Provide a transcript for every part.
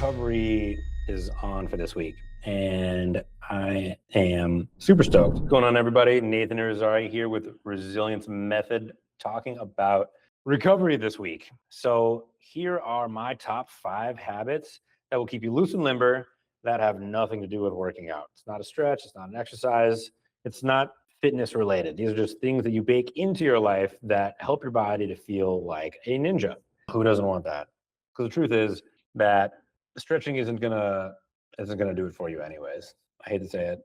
recovery is on for this week, and I am super stoked. What's going on, everybody? Nathan Irizarry here with Resilience Method, talking about recovery this week. So here are my top 5 habits that will keep you loose and limber that have nothing to do with working out. It's not a stretch, it's not an exercise, it's not fitness related. These are just things that you bake into your life that help your body to feel like a ninja. Who doesn't want that? Because the truth is that stretching isn't gonna do it for you anyways. I hate to say it.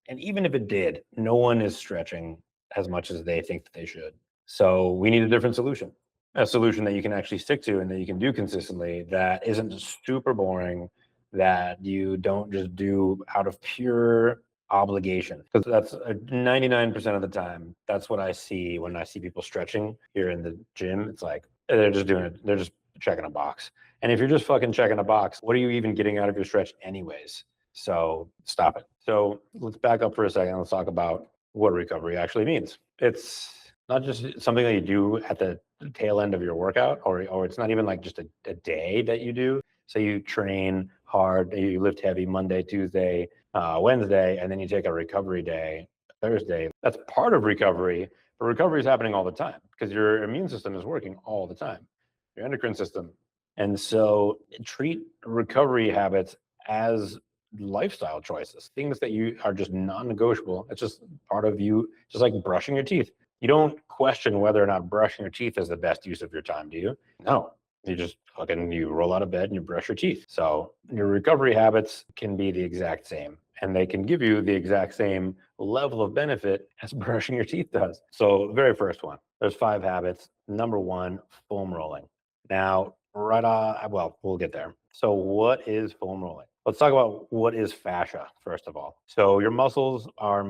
And even if it did, no one is stretching as much as they think that they should. So we need a different solution. A solution that you can actually stick to and that you can do consistently, that isn't just super boring, that you don't just do out of pure obligation. Because that's 99% of the time, that's what I see when I see people stretching here in the gym. It's like they're just doing it, they're just checking a box. And if you're just fucking checking a box, what are you even getting out of your stretch anyways? So stop it. So let's back up for a second. Let's talk about what recovery actually means. It's not just something that you do at the tail end of your workout, or it's not even like just a day that you do. So you train hard, you lift heavy Monday, Tuesday, Wednesday, and then you take a recovery day, Thursday. That's part of recovery, but recovery is happening all the time because your immune system is working all the time, your endocrine system. And so treat recovery habits as lifestyle choices, things that you are just non-negotiable. It's just part of you, just like brushing your teeth. You don't question whether or not brushing your teeth is the best use of your time, do you? No. You roll out of bed and you brush your teeth. So your recovery habits can be the exact same, and they can give you the exact same level of benefit as brushing your teeth does. So the very first one, there's 5 habits. Number 1, foam rolling. Now, we'll get there. So what is foam rolling? Let's talk about what is fascia, first of all. So your muscles are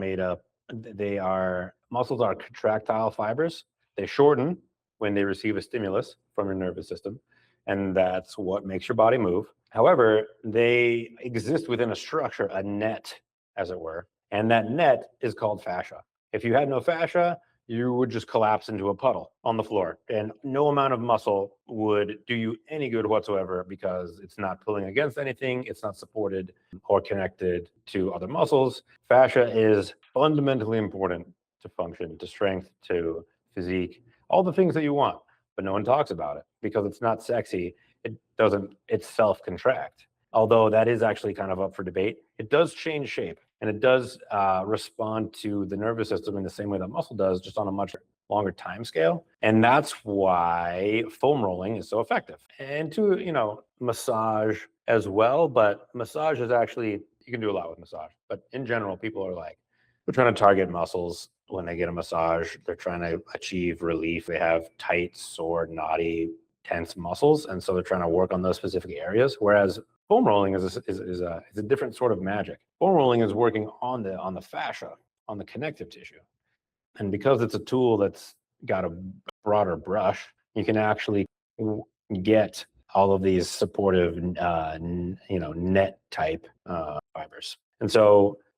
muscles are contractile fibers. They shorten when they receive a stimulus from your nervous system, and that's what makes your body move. However, they exist within a structure, a net, as it were, and that net is called fascia. If you had no fascia, you would just collapse into a puddle on the floor, and no amount of muscle would do you any good whatsoever because it's not pulling against anything, it's not supported or connected to other muscles. Fascia is fundamentally important to function, to strength, to physique, all the things that you want, but no one talks about it because it's not sexy. It doesn't itself contract. Although that is actually kind of up for debate. It does change shape, and it does respond to the nervous system in the same way that muscle does, just on a much longer time scale. And that's why foam rolling is so effective. And to, massage as well, but massage is actually, you can do a lot with massage. But in general, people are like, we're trying to target muscles when they get a massage. They're trying to achieve relief. They have tight, sore, knotty, tense muscles, and so they're trying to work on those specific areas. Whereas foam rolling is a different sort of magic. Foam rolling is working on the fascia, on the connective tissue, and because it's a tool that's got a broader brush, you can actually get all of these supportive, net type fibers.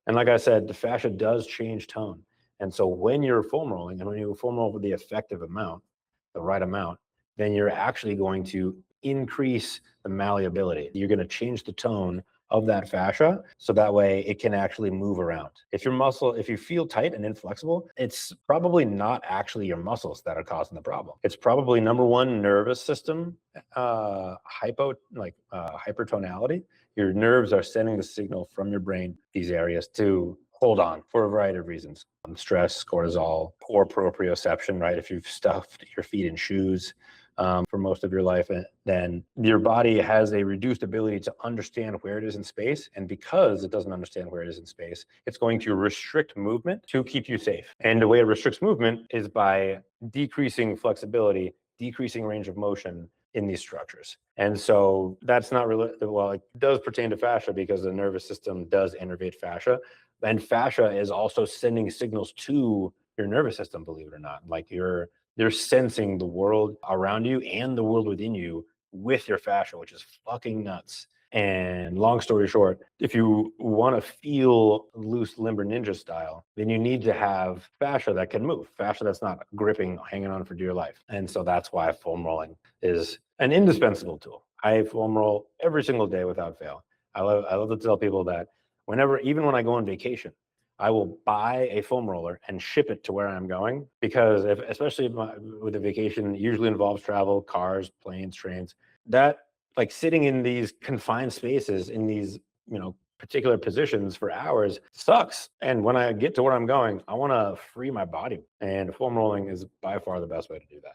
And like I said, the fascia does change tone. And so when you're foam rolling, and when you foam roll with the effective amount, the right amount, then you're actually going to increase the malleability. You're going to change the tone of that fascia so that way it can actually move around. If you feel tight and inflexible, it's probably not actually your muscles that are causing the problem. It's probably number 1, nervous system hypertonality. Your nerves are sending the signal from your brain, these areas, to hold on for a variety of reasons. Stress, cortisol, poor proprioception, right? If you've stuffed your feet in shoes for most of your life, then your body has a reduced ability to understand where it is in space. And because it doesn't understand where it is in space, it's going to restrict movement to keep you safe. And the way it restricts movement is by decreasing flexibility, decreasing range of motion in these structures. And so that's not really, well, it does pertain to fascia because the nervous system does innervate fascia. And fascia is also sending signals to your nervous system, believe it or not. Like you're sensing the world around you and the world within you with your fascia, which is fucking nuts. And long story short, if you want to feel loose, limber ninja style, then you need to have fascia that can move, fascia that's not gripping, hanging on for dear life. And so that's why foam rolling is an indispensable tool. I foam roll every single day without fail. I love to tell people that even when I go on vacation, I will buy a foam roller and ship it to where I'm going, because especially with a vacation, it usually involves travel, cars, planes, trains, that like sitting in these confined spaces in these, particular positions for hours sucks. And when I get to where I'm going, I want to free my body, and foam rolling is by far the best way to do that.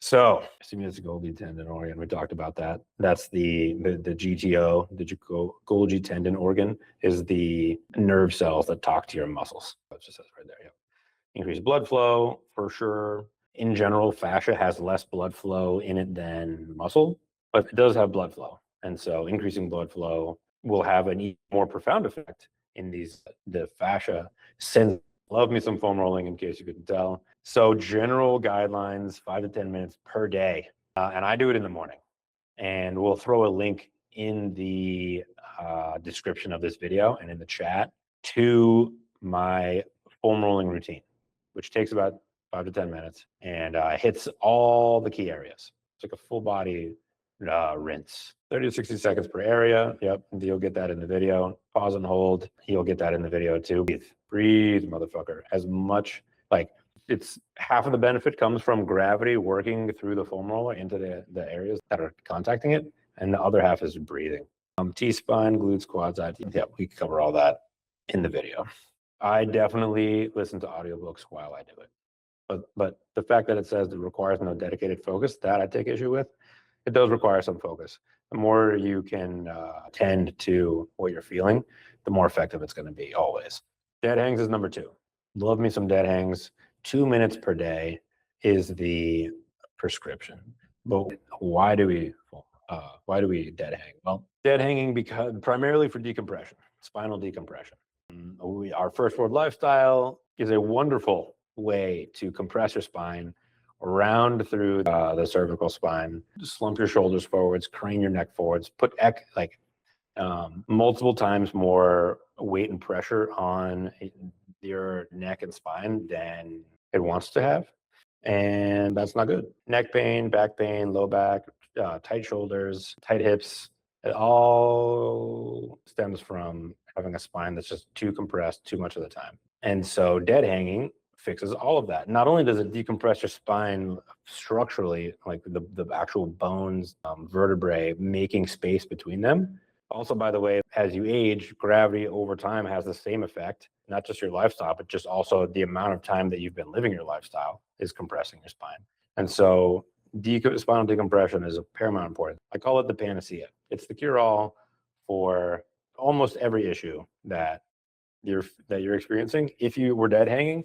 So, stimulus Golgi tendon organ, we talked about that. That's the GTO, the Golgi tendon organ, is the nerve cells that talk to your muscles. That just says right there. Yeah. Increased blood flow for sure. In general, fascia has less blood flow in it than muscle, but it does have blood flow. And so increasing blood flow will have an even more profound effect in the fascia. Love me some foam rolling, in case you couldn't tell. So general guidelines, 5 to 10 minutes per day. And I do it in the morning. And we'll throw a link in the description of this video and in the chat to my foam rolling routine, which takes about 5 to 10 minutes and hits all the key areas. It's like a full body rinse. 30 to 60 seconds per area. Yep, you'll get that in the video. Pause and hold. You'll get that in the video too. Breathe, motherfucker. As much, like, it's half of the benefit comes from gravity working through the foam roller into the areas that are contacting it, and the other half is breathing. T-spine, glutes, quads, yeah, we cover all that in the video. I definitely listen to audiobooks while I do it. But the fact that it says it requires no dedicated focus, that I take issue with. It does require some focus. The more you can tend to what you're feeling, the more effective it's going to be, always. Dead hangs is number 2. Love me some dead hangs. 2 minutes per day is the prescription. But why do we dead hang? Well, dead hanging because primarily for decompression, spinal decompression. Our first world lifestyle is a wonderful way to compress your spine, round through the cervical spine, slump your shoulders forwards, crane your neck forwards, put multiple times more weight and pressure on your neck and spine than it wants to have. And that's not good. Neck pain, back pain, low back, tight shoulders, tight hips, it all stems from having a spine that's just too compressed too much of the time. And so dead hanging fixes all of that. Not only does it decompress your spine structurally, like the actual bones, vertebrae, making space between them. Also, by the way, as you age, gravity over time has the same effect, not just your lifestyle, but just also the amount of time that you've been living your lifestyle is compressing your spine. And so spinal decompression is of paramount importance. I call it the panacea. It's the cure-all for almost every issue that you're experiencing. If you were dead hanging,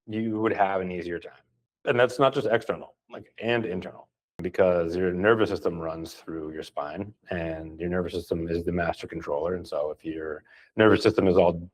you would have an easier time. And that's not just external, and internal, because your nervous system runs through your spine, and your nervous system is the master controller. And so if your nervous system is all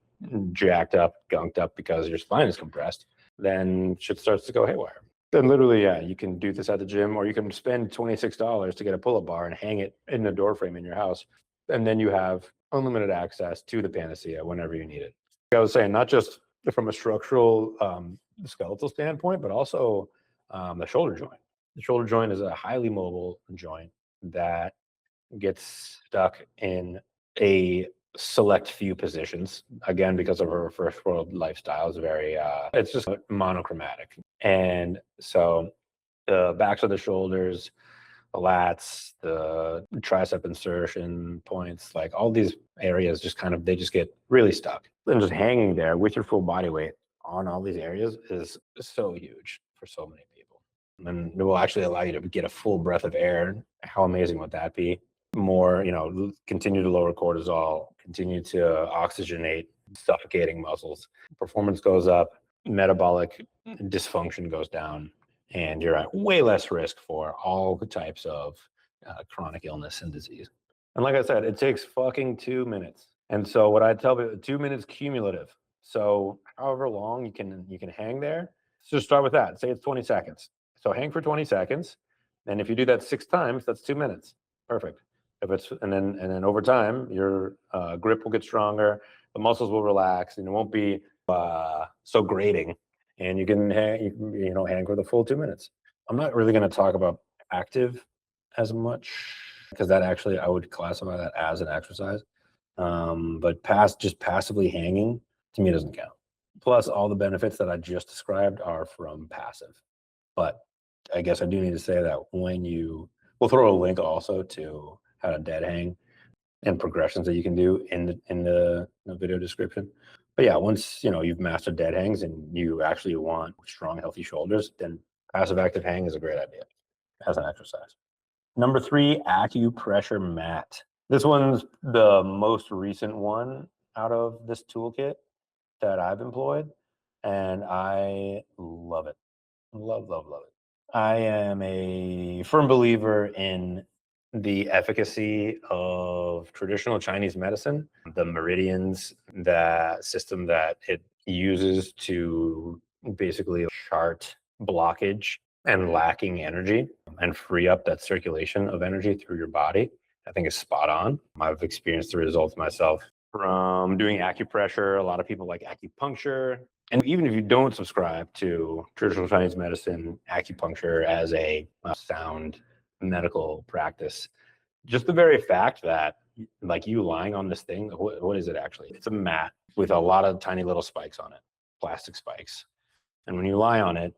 jacked up, gunked up because your spine is compressed, then shit starts to go haywire. Then literally, yeah, you can do this at the gym, or you can spend $26 to get a pull-up bar and hang it in a door frame in your house. And then you have unlimited access to the panacea whenever you need it. Like I was saying, not just from a structural skeletal standpoint, but also the shoulder joint. The shoulder joint is a highly mobile joint that gets stuck in a select few positions. Again, because of her first world lifestyle, is very, it's just monochromatic. And so the backs of the shoulders, the lats, the tricep insertion points, like all these areas they just get really stuck. And just hanging there with your full body weight on all these areas is so huge for so many people. And it will actually allow you to get a full breath of air. How amazing would that be? More, continue to lower cortisol, continue to oxygenate suffocating muscles. Performance goes up, metabolic dysfunction goes down, and you're at way less risk for all the types of chronic illness and disease. And like I said, it takes fucking 2 minutes. And so what I tell people, 2 minutes cumulative. So however long you can hang there, so start with that. Say it's 20 seconds. So hang for 20 seconds. And if you do that 6 times, that's 2 minutes. Perfect. And then over time, your grip will get stronger, the muscles will relax, and it won't be so grating. And you can hang for the full 2 minutes. I'm not really going to talk about active as much because that actually, I would classify that as an exercise. But just passively hanging, to me, doesn't count. Plus, all the benefits that I just described are from passive. But I guess I do need to say that we'll throw a link also to how to dead hang and progressions that you can do in the video description. But yeah, once you've mastered dead hangs and you actually want strong, healthy shoulders, then passive active hang is a great idea as an exercise. Number 3, acupressure mat. This one's the most recent one out of this toolkit that I've employed, and I love it. Love, love, love it. I am a firm believer in the efficacy of traditional Chinese medicine, the meridians, that system that it uses to basically chart blockage and lacking energy and free up that circulation of energy through your body. I think is spot on. I've experienced the results myself from doing acupressure. A lot of people like acupuncture. And even if you don't subscribe to traditional Chinese medicine, acupuncture as a sound medical practice, just the very fact that like you lying on this thing, what is it actually? It's a mat with a lot of tiny little spikes on it, plastic spikes. And when you lie on it,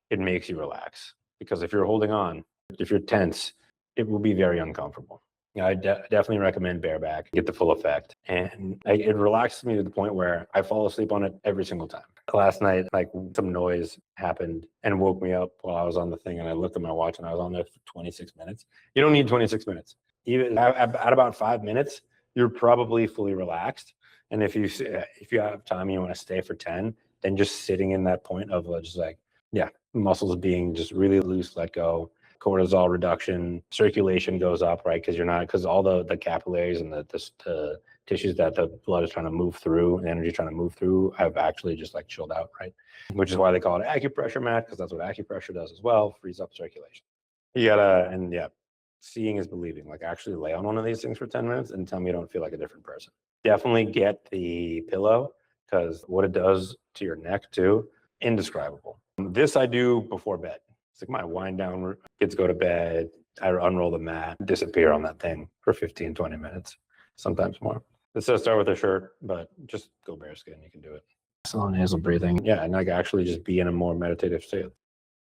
it makes you relax. Because if you're holding on, if you're tense, it will be very uncomfortable. I definitely recommend bareback, get the full effect. And it relaxes me to the point where I fall asleep on it every single time. Last night, like some noise happened and woke me up while I was on the thing, and I looked at my watch and I was on there for 26 minutes. You don't need 26 minutes. Even at about 5 minutes, you're probably fully relaxed. And if you have time and you want to stay for 10, then just sitting in that point of just like, yeah, muscles being just really loose, let go, cortisol reduction, circulation goes up, right? Because all the capillaries and the tissues that the blood is trying to move through and energy trying to move through have actually just like chilled out, right? Which is why they call it acupressure mat, because that's what acupressure does as well, frees up circulation. Seeing is believing. Like actually lay on one of these things for 10 minutes and tell me you don't feel like a different person. Definitely get the pillow, because what it does to your neck too, indescribable. This I do before bed. It's like my wind down, kids go to bed, I unroll the mat, disappear on that thing for 15, 20 minutes, sometimes more. This does start with a shirt, but just go bare skin, you can do it. Slow nasal breathing. Yeah, and like actually just be in a more meditative state.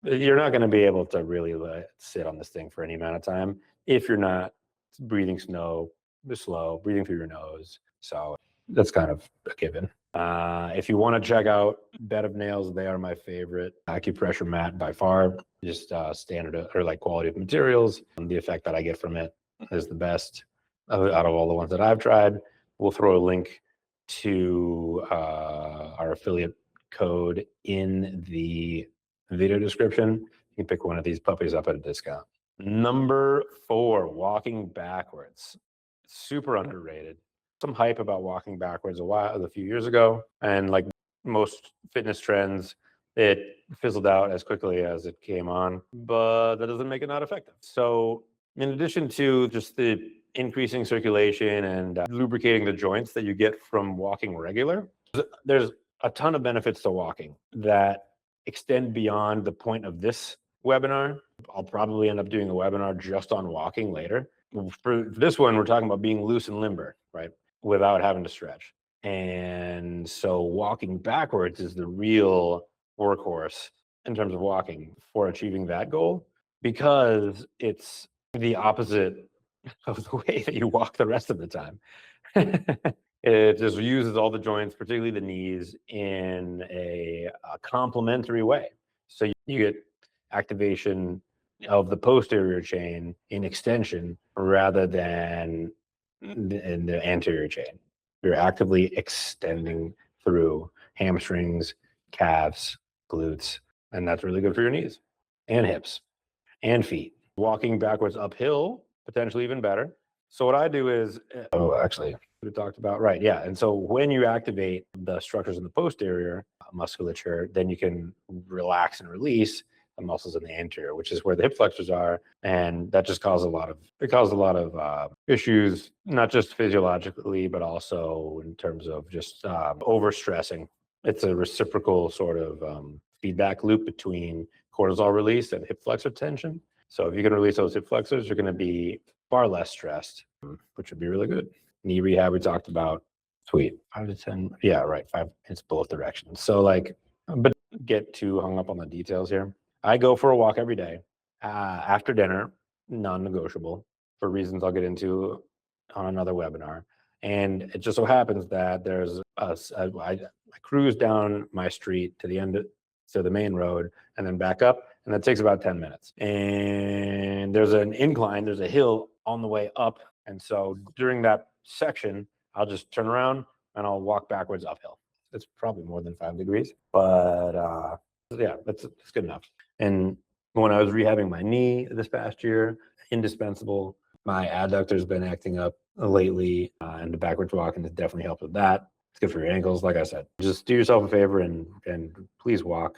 You're not going to be able to really sit on this thing for any amount of time if you're not breathing slow, breathing through your nose. So that's kind of a given. If you want to check out Bed of Nails, they are my favorite acupressure mat by far. Just standard or like quality of materials. The effect that I get from it is the best out of all the ones that I've tried. We'll throw a link to our affiliate code in the video description. You can pick one of these puppies up at a discount. Number 4, walking backwards. Super underrated. Some hype about walking backwards a few years ago, and like most fitness trends, it fizzled out as quickly as it came on, but that doesn't make it not effective. So in addition to just the increasing circulation and lubricating the joints that you get from walking regular, there's a ton of benefits to walking that extend beyond the point of this webinar. I'll probably end up doing a webinar just on walking later. For this one, we're talking about being loose and limber, right? Without having to stretch. And so walking backwards is the real workhorse in terms of walking for achieving that goal, because it's the opposite of the way that you walk the rest of the time. It just uses all the joints, particularly the knees, in a complementary way. So you get activation of the posterior chain in extension rather than in the anterior chain. You're actively extending through hamstrings, calves, glutes, and that's really good for your knees and hips and feet. Walking backwards uphill, potentially even better. So what I do is, we talked about, right, yeah. And so when you activate the structures in the posterior musculature, then you can relax and release the muscles in the anterior, which is where the hip flexors are. And that just causes a lot of issues, not just physiologically, but also in terms of just overstressing. It's a reciprocal sort of feedback loop between cortisol release and hip flexor tension. So if you can release those hip flexors, you're going to be far less stressed, which would be really good. Knee rehab, we talked about. Sweet. 5 to 10. Yeah, right. 5. It's both directions. So like, but get too hung up on the details here. I go for a walk every day after dinner, non-negotiable for reasons I'll get into on another webinar. And it just so happens that there's I cruise down my street to the end to the main road and then back up, and that takes about 10 minutes. And there's an incline, there's a hill on the way up. And so during that section, I'll just turn around and I'll walk backwards uphill. It's probably more than 5 degrees, but yeah, it's good enough. And when I was rehabbing my knee this past year, indispensable. My adductor's been acting up lately, and the backwards walking has definitely helped with that. It's good for your ankles. Like I said, just do yourself a favor and please walk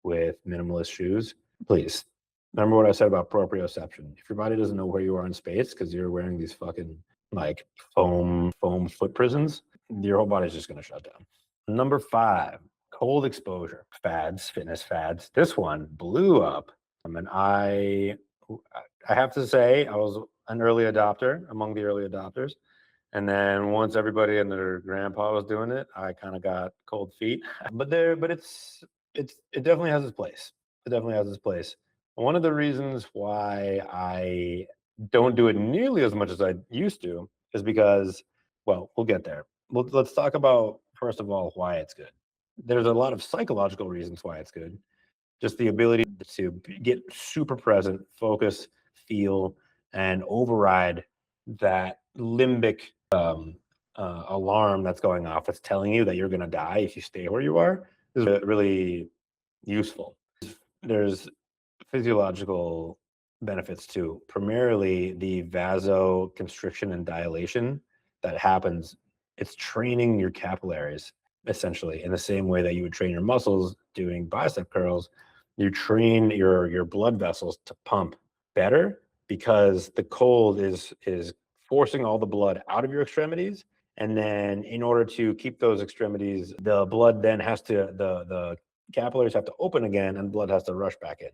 with minimalist shoes. Please. Remember what I said about proprioception. If your body doesn't know where you are in space because you're wearing these fucking like foam foot prisons, your whole body's just going to shut down. Number 5, cold exposure fads, fitness fads. This one blew up. And I have to say, I was an early adopter, among the early adopters. And then once everybody and their grandpa was doing it, I kind of got cold feet. But it definitely has its place. It definitely has its place. One of the reasons why I don't do it nearly as much as I used to is because, well, we'll get there. Let's talk about, first of all, why it's good. There's a lot of psychological reasons why it's good. Just the ability to get super present, focus, feel, and override that limbic alarm that's going off. That's telling you that you're going to die if you stay where you are. This is really useful. There's physiological benefits too, primarily the vasoconstriction and dilation that happens. It's training your capillaries essentially in the same way that you would train your muscles doing bicep curls. You train your blood vessels to pump better because the cold is forcing all the blood out of your extremities. And then in order to keep those extremities, the blood then has to, the capillaries have to open again and blood has to rush back in.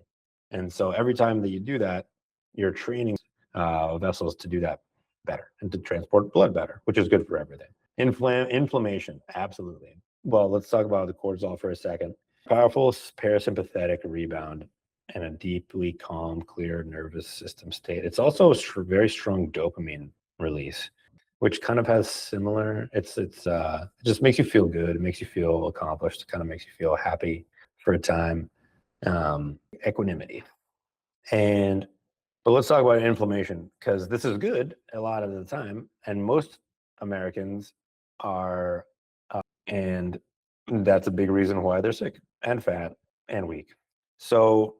And so every time that you do that, you're training vessels to do that better and to transport blood better, which is good for everything. Inflammation, absolutely. Well, let's talk about the cortisol for a second. Powerful parasympathetic rebound and a deeply calm, clear nervous system state. It's also a very strong dopamine release, which kind of has similar, it just makes you feel good. It makes you feel accomplished. It kind of makes you feel happy for a time. Equanimity. But let's talk about inflammation, because this is good a lot of the time, and most Americans are, and that's a big reason why they're sick and fat and weak. So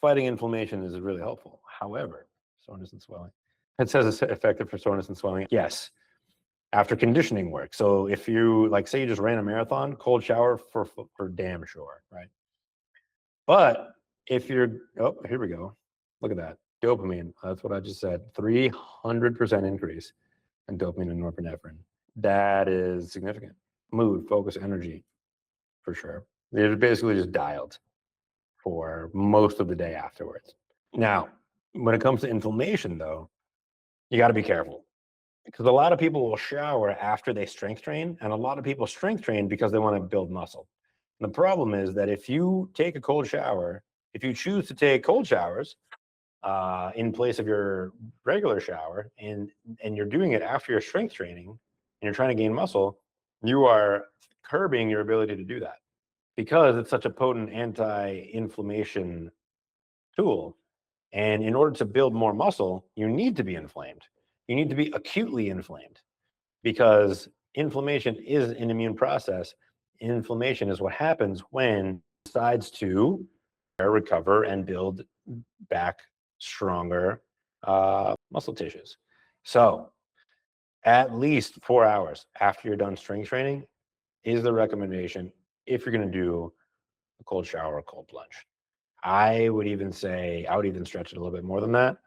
fighting inflammation is really helpful. However, soreness and swelling. It says it's effective for soreness and swelling. Yes, after conditioning work. So if you, like, say you just ran a marathon, cold shower for damn sure, right? But if you're, oh, here we go. Look at that. Dopamine. That's what I just said. 300% increase in dopamine and norepinephrine. That is significant. Mood, focus, energy, for sure. They're basically just dialed for most of the day afterwards. Now, when it comes to inflammation, though, you got to be careful, because a lot of people will shower after they strength train, and a lot of people strength train because they want to build muscle. And the problem is that if you take a cold shower, if you choose to take cold showers in place of your regular shower, and you're doing it after your strength training, and you're trying to gain muscle, you are curbing your ability to do that, because it's such a potent anti-inflammation tool. And in order to build more muscle, you need to be inflamed. You need to be acutely inflamed, because inflammation is an immune process. Inflammation is what happens when it decides to recover and build back stronger muscle tissues. So at least 4 hours after you're done strength training is the recommendation if you're going to do a cold shower or cold plunge. I would even stretch it a little bit more than that.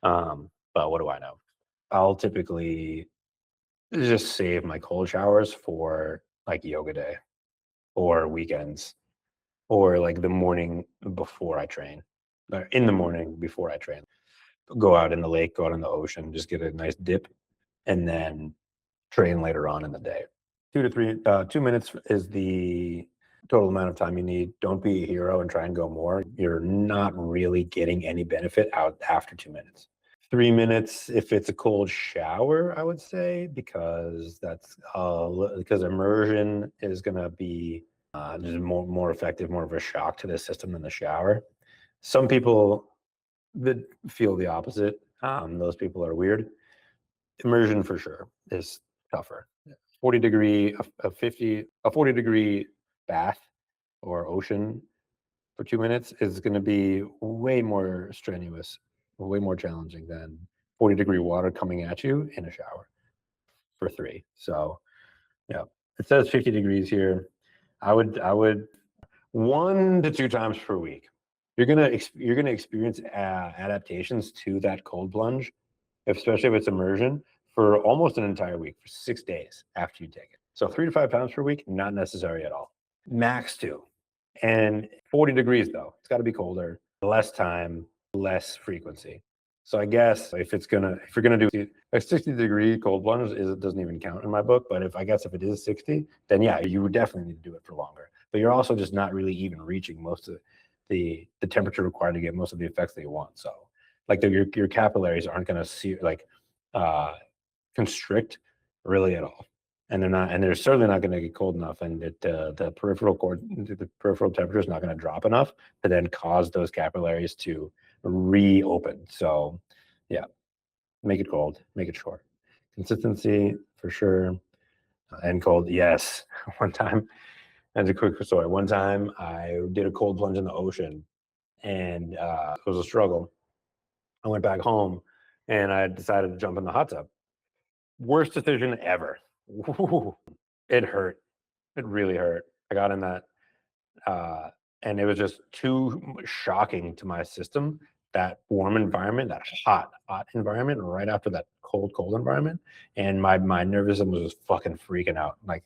But what do I know? I'll typically just save my cold showers for like yoga day or weekends, or like the morning before I train, or in the morning before I train. go out in the lake, go out in the ocean, just get a nice dip, and then train later on in the day. 2 minutes is the total amount of time you need. Don't be a hero and try and go more. You're not really getting any benefit out after 2 minutes. 3 minutes if it's a cold shower, I would say, because because immersion is going to be just more effective, more of a shock to the system than the shower. Some people that feel the opposite. Those people are weird. Immersion for sure is tougher. 40 degree, a 40 degree bath or ocean for 2 minutes is going to be way more strenuous, way more challenging than 40-degree water coming at you in a shower for 3. So yeah, it says 50 degrees here. I would 1 to 2 times per week. You're gonna experience adaptations to that cold plunge, especially if it's immersion, for almost an entire week, for 6 days after you take it. So 3 to 5 times per week, not necessary at all. Max 2. And 40 degrees though, it's got to be colder, less time, less frequency. So I guess if you're gonna do a 60-degree cold plunge, it doesn't even count in my book. But if it is 60, then yeah, you would definitely need to do it for longer. But you're also just not really even reaching most of the temperature required to get most of the effects that you want. So like your capillaries aren't going to constrict really at all, and they're certainly not going to get cold enough, and the peripheral temperature is not going to drop enough to then cause those capillaries to reopen. So yeah, make it cold, make it short. Consistency for sure, and cold, yes. One time, as a quick story, one time I did a cold plunge in the ocean, and it was a struggle. I went back home and I decided to jump in the hot tub. Worst decision ever. Ooh, it hurt. It really hurt. I got in that, and it was just too shocking to my system. That warm environment, that hot environment, right after that cold environment, and my nervous system was just fucking freaking out. Like,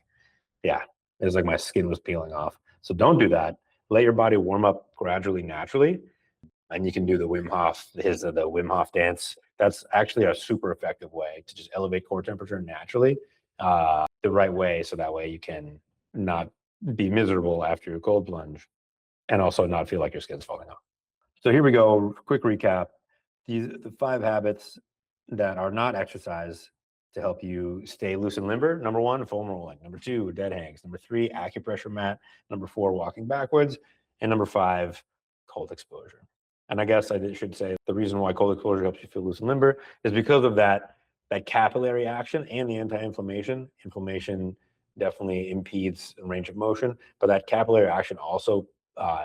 yeah, it was like my skin was peeling off. So don't do that. Let your body warm up gradually, naturally, and you can do the Wim Hof dance. That's actually a super effective way to just elevate core temperature naturally, the right way, so that way you can not be miserable after your cold plunge, and also not feel like your skin's falling off. So here we go. Quick recap: the 5 habits that are not exercise to help you stay loose and limber. Number 1, foam rolling. Number 2, dead hangs. Number 3, acupressure mat. Number 4, walking backwards. And number 5, cold exposure. And I guess I should say the reason why cold exposure helps you feel loose and limber is because of that capillary action and the anti-inflammation. Inflammation definitely impedes range of motion, but that capillary action also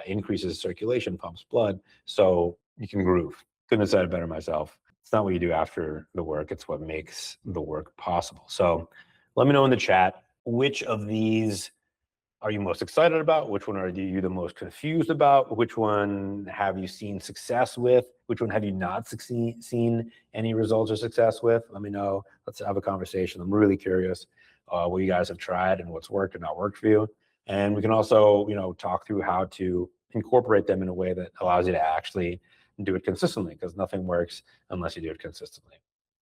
increases circulation, pumps blood, so you can groove. Couldn't have said it better myself. It's not what you do after the work, it's what makes the work possible. So let me know in the chat, which of these are you most excited about? Which one are you the most confused about? Which one have you seen success with? Which one have you not seen any results or success with? Let me know. Let's have a conversation. I'm really curious what you guys have tried and what's worked and not worked for you. And we can also, talk through how to incorporate them in a way that allows you to actually do it consistently, because nothing works unless you do it consistently.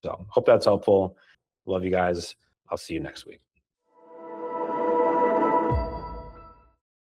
So hope that's helpful. Love you guys. I'll see you next week.